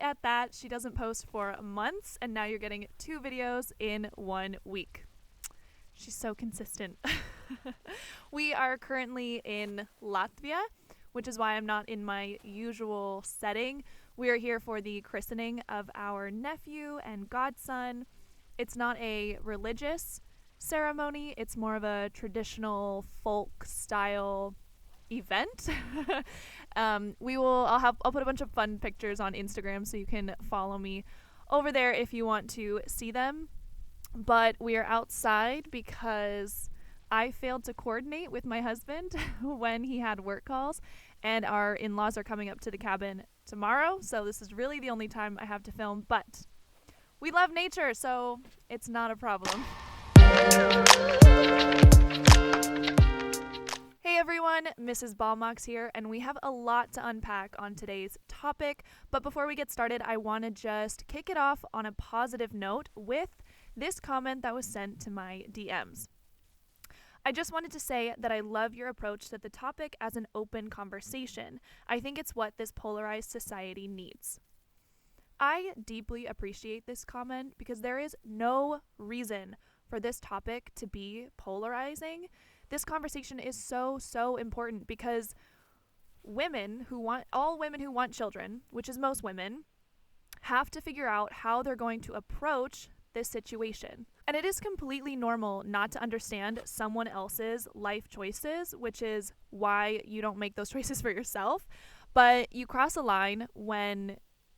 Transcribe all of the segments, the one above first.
at that. She doesn't post for months, and now you're getting 2 videos in 1 week. She's so consistent. We are currently in Latvia, which is why I'm not in my usual setting. We are here for the christening of our nephew and godson. It's not a religious ceremony. It's more of a traditional folk style event. I'll put a bunch of fun pictures on Instagram so you can follow me over there if you want to see them. But we are outside because I failed to coordinate with my husband when he had work calls, and our in-laws are coming up to the cabin tomorrow, so this is really the only time I have to film, but we love nature, so it's not a problem. Hey everyone, Mrs. Balmox here, and we have a lot to unpack on today's topic, but before we get started, I want to just kick it off on a positive note with this comment that was sent to my DMs. I just wanted to say that I love your approach to the topic as an open conversation. I think it's what this polarized society needs. I deeply appreciate this comment because there is no reason for this topic to be polarizing. This conversation is so important because all women who want children, which is most women, have to figure out how they're going to approach this situation. And it is completely normal not to understand someone else's life choices, which is why you don't make those choices for yourself. But you cross a line when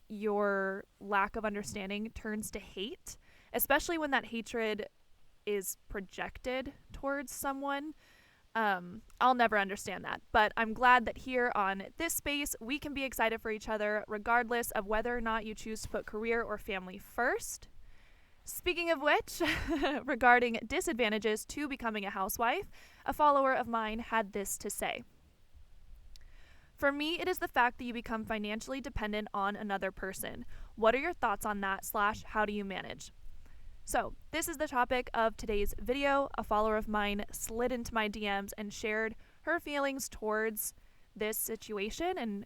your lack of understanding turns to hate, especially when that hatred is projected towards someone. I'll never understand that, but I'm glad that here on this space, we can be excited for each other regardless of whether or not you choose to put career or family first. Speaking of which, regarding disadvantages to becoming a housewife, a follower of mine had this to say. For me, it is the fact that you become financially dependent on another person. What are your thoughts on that / how do you manage? So, this is the topic of today's video. A follower of mine slid into my DMs and shared her feelings towards this situation, and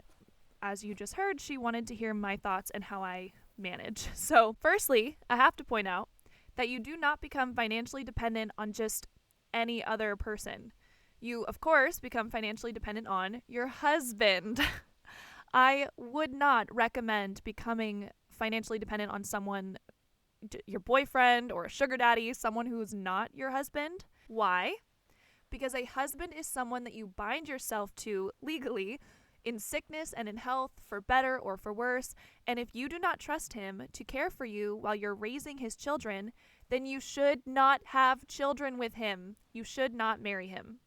as you just heard, she wanted to hear my thoughts and how I manage. So, firstly, I have to point out that you do not become financially dependent on just any other person. You, of course, become financially dependent on your husband. I would not recommend becoming financially dependent on someone, your boyfriend or a sugar daddy, someone who's not your husband. Why? Because a husband is someone that you bind yourself to legally in sickness and in health, for better or for worse, and if you do not trust him to care for you while you're raising his children, then you should not have children with him. You should not marry him.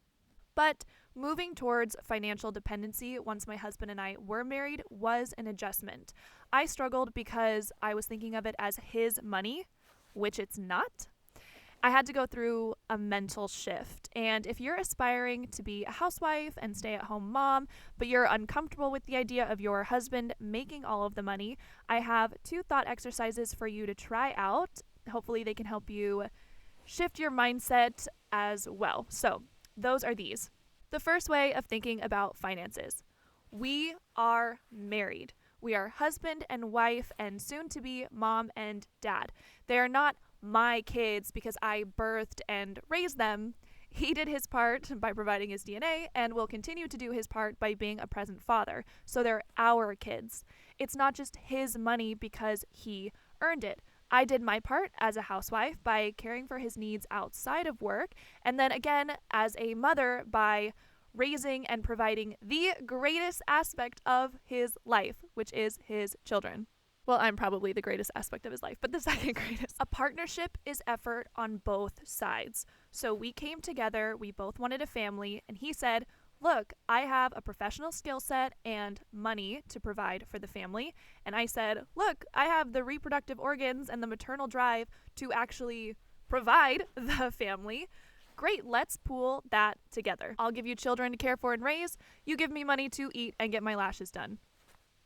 But moving towards financial dependency once my husband and I were married was an adjustment. I struggled because I was thinking of it as his money, which it's not. I had to go through a mental shift. And if you're aspiring to be a housewife and stay-at-home mom, but you're uncomfortable with the idea of your husband making all of the money, I have 2 thought exercises for you to try out. Hopefully they can help you shift your mindset as well. So those are these. The first way of thinking about finances. We are married. We are husband and wife and soon to be mom and dad. They are not my kids because I birthed and raised them. He did his part by providing his DNA and will continue to do his part by being a present father. So they're our kids. It's not just his money because he earned it. I did my part as a housewife by caring for his needs outside of work, and then again as a mother by raising and providing the greatest aspect of his life, which is his children. Well, I'm probably the greatest aspect of his life, but the second greatest. A partnership is effort on both sides. So we came together, we both wanted a family, and he said, look, I have a professional skill set and money to provide for the family. And I said, look, I have the reproductive organs and the maternal drive to actually provide the family. Great, let's pool that together. I'll give you children to care for and raise. You give me money to eat and get my lashes done.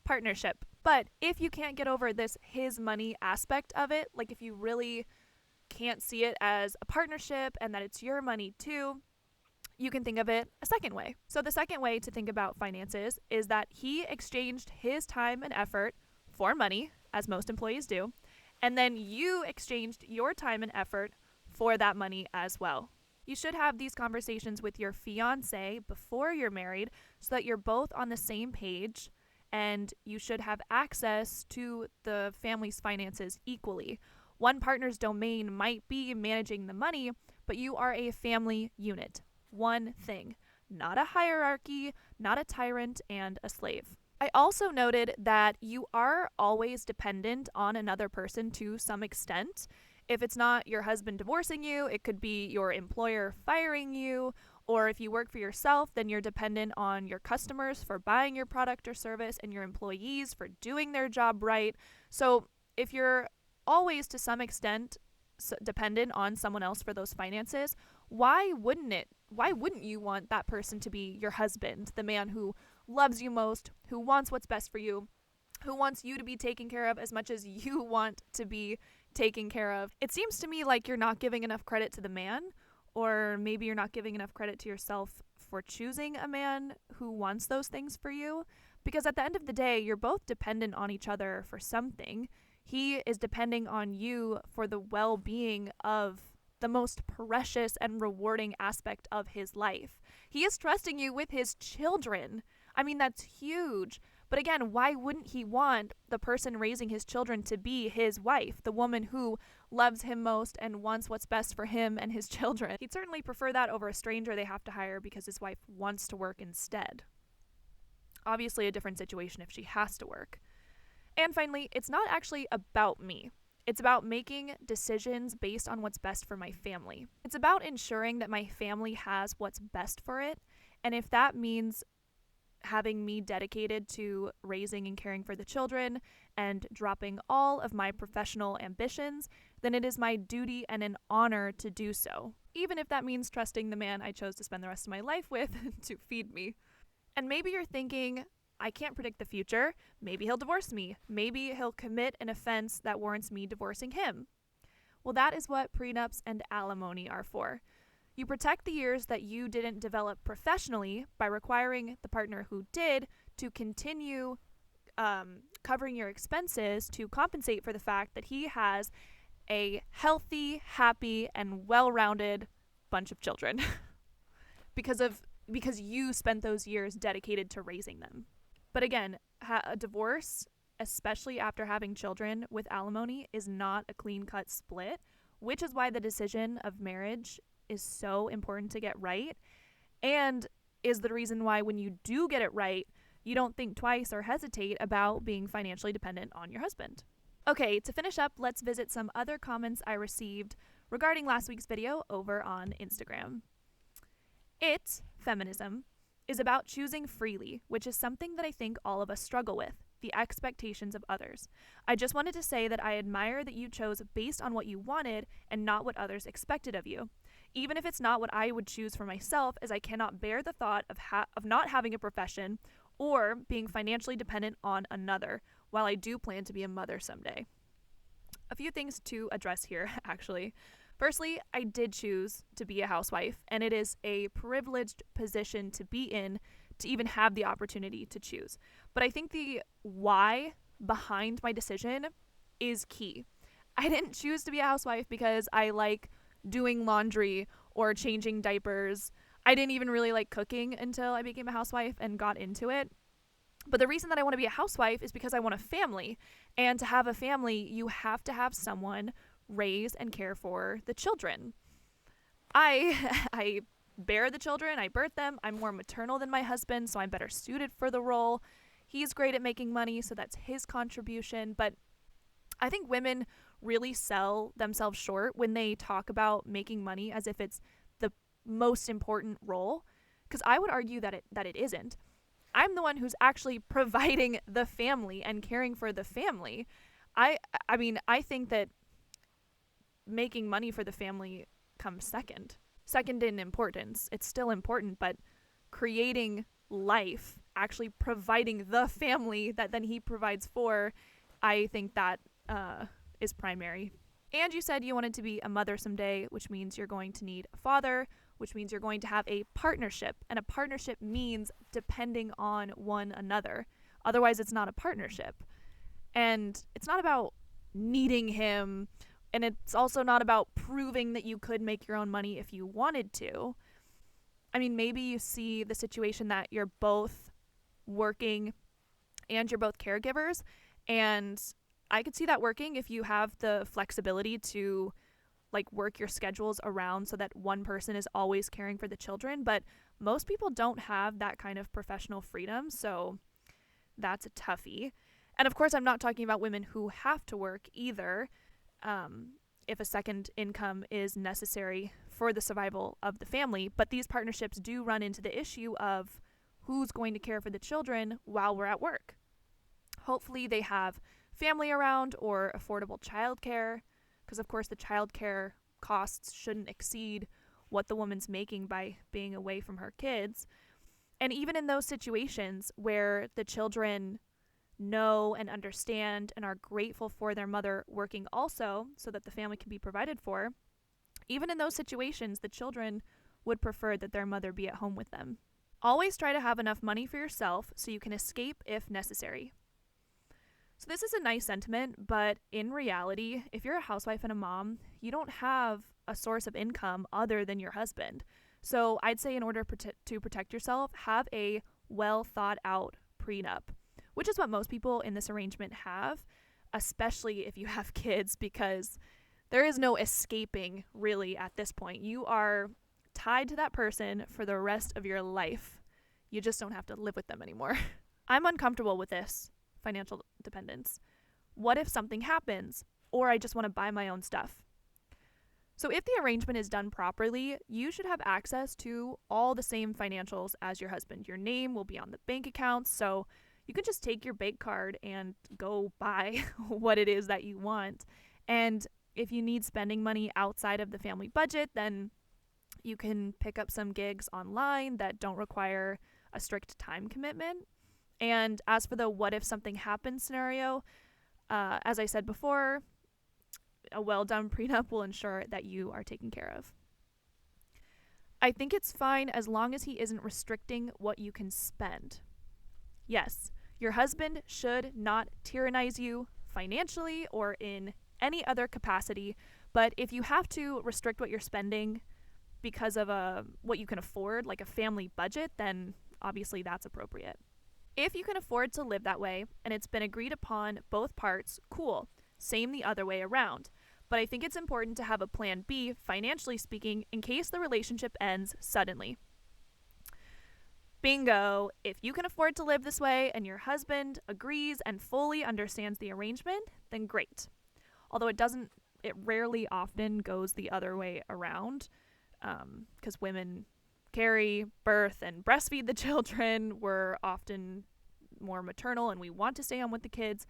Partnership. But if you can't get over this his money aspect of it, like if you really can't see it as a partnership and that it's your money too, you can think of it a second way. So the second way to think about finances is that he exchanged his time and effort for money, as most employees do, and then you exchanged your time and effort for that money as well. You should have these conversations with your fiance before you're married so that you're both on the same page, and you should have access to the family's finances equally. One partner's domain might be managing the money, but you are a family unit. One thing, not a hierarchy, not a tyrant and a slave. I also noted that you are always dependent on another person to some extent. If it's not your husband divorcing you, it could be your employer firing you, or if you work for yourself, then you're dependent on your customers for buying your product or service and your employees for doing their job right. So if you're always to some extent dependent on someone else for those finances, why wouldn't you want that person to be your husband, the man who loves you most, who wants what's best for you, who wants you to be taken care of as much as you want to be taken care of? It seems to me like you're not giving enough credit to the man, or maybe you're not giving enough credit to yourself for choosing a man who wants those things for you, because at the end of the day, you're both dependent on each other for something. He is depending on you for the well-being of the most precious and rewarding aspect of his life. He is trusting you with his children. I mean, that's huge. But again, why wouldn't he want the person raising his children to be his wife, the woman who loves him most and wants what's best for him and his children? He'd certainly prefer that over a stranger they have to hire because his wife wants to work instead. Obviously, a different situation if she has to work. And finally, it's not actually about me. It's about making decisions based on what's best for my family. It's about ensuring that my family has what's best for it. And if that means having me dedicated to raising and caring for the children and dropping all of my professional ambitions, then it is my duty and an honor to do so, even if that means trusting the man I chose to spend the rest of my life with to feed me. And maybe you're thinking, I can't predict the future. Maybe he'll divorce me. Maybe he'll commit an offense that warrants me divorcing him. Well, that is what prenups and alimony are for. You protect the years that you didn't develop professionally by requiring the partner who did to continue covering your expenses to compensate for the fact that he has a healthy, happy, and well-rounded bunch of children because you spent those years dedicated to raising them. But again, a divorce, especially after having children with alimony, is not a clean-cut split, which is why the decision of marriage is so important to get right, and is the reason why when you do get it right, you don't think twice or hesitate about being financially dependent on your husband. Okay, to finish up, let's visit some other comments I received regarding last week's video over on Instagram. Feminism, is about choosing freely, which is something that I think all of us struggle with, the expectations of others. I just wanted to say that I admire that you chose based on what you wanted and not what others expected of you. Even if it's not what I would choose for myself, as I cannot bear the thought of not having a profession or being financially dependent on another, while I do plan to be a mother someday. A few things to address here, actually. Firstly, I did choose to be a housewife, and it is a privileged position to be in to even have the opportunity to choose. But I think the why behind my decision is key. I didn't choose to be a housewife because I like doing laundry or changing diapers. I didn't even really like cooking until I became a housewife and got into it. But the reason that I want to be a housewife is because I want a family. And to have a family, you have to have someone raise and care for the children. I bear the children, I birth them. I'm more maternal than my husband, so I'm better suited for the role. He's great at making money, so that's his contribution. But I think women really sell themselves short when they talk about making money as if it's the most important role, because I would argue that it isn't. I'm the one who's actually providing the family and caring for the family. I mean, I think that making money for the family comes second in importance. It's still important, but creating life, actually providing the family that then he provides for, I think that is primary. And you said you wanted to be a mother someday, which means you're going to need a father, which means you're going to have a partnership. And a partnership means depending on one another. Otherwise, it's not a partnership. And it's not about needing him, and it's also not about proving that you could make your own money if you wanted to. I mean, maybe you see the situation that you're both working and you're both caregivers, and I could see that working if you have the flexibility to like work your schedules around so that one person is always caring for the children, but most people don't have that kind of professional freedom, so that's a toughie. And of course, I'm not talking about women who have to work either, if a second income is necessary for the survival of the family, but these partnerships do run into the issue of who's going to care for the children while we're at work. Hopefully they have family around or affordable childcare, because of course the childcare costs shouldn't exceed what the woman's making by being away from her kids. And even in those situations where the children know and understand and are grateful for their mother working also so that the family can be provided for, even in those situations, the children would prefer that their mother be at home with them. Always try to have enough money for yourself so you can escape if necessary. So this is a nice sentiment, but in reality, if you're a housewife and a mom, you don't have a source of income other than your husband. So I'd say in order to protect yourself, have a well thought out prenup, which is what most people in this arrangement have, especially if you have kids, because there is no escaping really at this point. You are tied to that person for the rest of your life. You just don't have to live with them anymore. I'm uncomfortable with this financial dependence. What if something happens, or I just want to buy my own stuff? So if the arrangement is done properly, you should have access to all the same financials as your husband. Your name will be on the bank accounts, so you can just take your bank card and go buy what it is that you want. And if you need spending money outside of the family budget, then you can pick up some gigs online that don't require a strict time commitment. And as for the what if something happens scenario, as I said before, a well-done prenup will ensure that you are taken care of. I think it's fine as long as he isn't restricting what you can spend. Yes, your husband should not tyrannize you financially or in any other capacity, but if you have to restrict what you're spending because of what you can afford, like a family budget, then obviously that's appropriate. If you can afford to live that way and it's been agreed upon both parts, cool. Same the other way around. But I think it's important to have a plan B, financially speaking, in case the relationship ends suddenly. Bingo! If you can afford to live this way and your husband agrees and fully understands the arrangement, then great. Although it rarely often goes the other way around, because women carry, birth, and breastfeed the children. We're often more maternal and we want to stay home with the kids.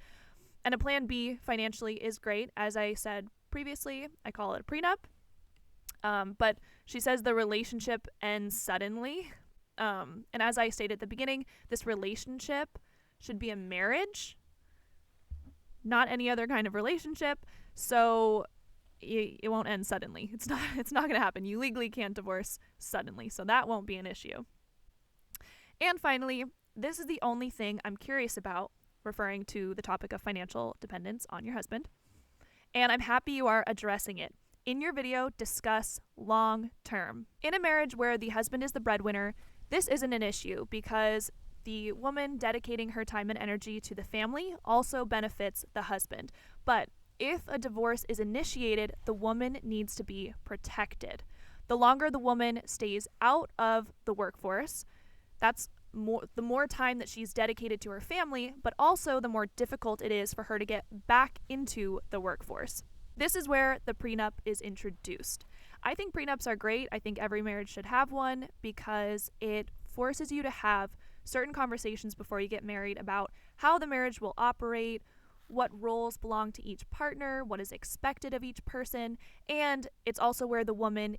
And a plan B financially is great. As I said previously, I call it a prenup. But she says the relationship ends suddenly. And as I stated at the beginning, this relationship should be a marriage, not any other kind of relationship. So it won't end suddenly. It's not going to happen. You legally can't divorce suddenly, so that won't be an issue. And finally, this is the only thing I'm curious about, referring to the topic of financial dependence on your husband. And I'm happy you are addressing it. In your video, discuss long term. In a marriage where the husband is the breadwinner, this isn't an issue because the woman dedicating her time and energy to the family also benefits the husband. But if a divorce is initiated, the woman needs to be protected. The longer the woman stays out of the workforce, that's the more time that she's dedicated to her family, but also the more difficult it is for her to get back into the workforce. This is where the prenup is introduced. I think prenups are great. I think every marriage should have one because it forces you to have certain conversations before you get married about how the marriage will operate, what roles belong to each partner, what is expected of each person, and it's also where the woman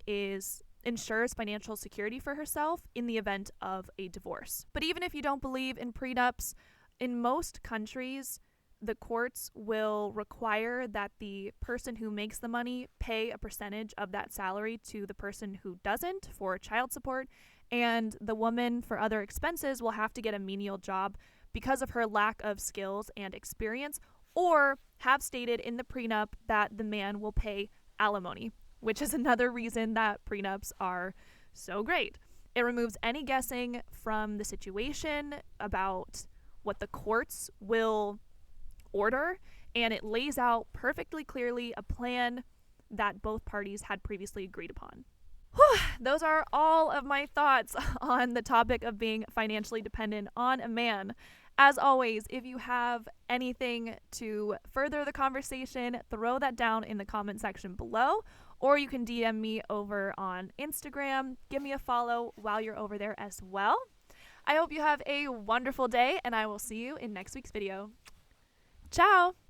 ensures financial security for herself in the event of a divorce. But even if you don't believe in prenups, in most countries, the courts will require that the person who makes the money pay a percentage of that salary to the person who doesn't for child support, and the woman for other expenses will have to get a menial job because of her lack of skills and experience, or have stated in the prenup that the man will pay alimony, which is another reason that prenups are so great. It removes any guessing from the situation about what the courts will order, and it lays out perfectly clearly a plan that both parties had previously agreed upon. Whew, those are all of my thoughts on the topic of being financially dependent on a man. As always, if you have anything to further the conversation, throw that down in the comment section below, or you can DM me over on Instagram. Give me a follow while you're over there as well. I hope you have a wonderful day, and I will see you in next week's video. Ciao!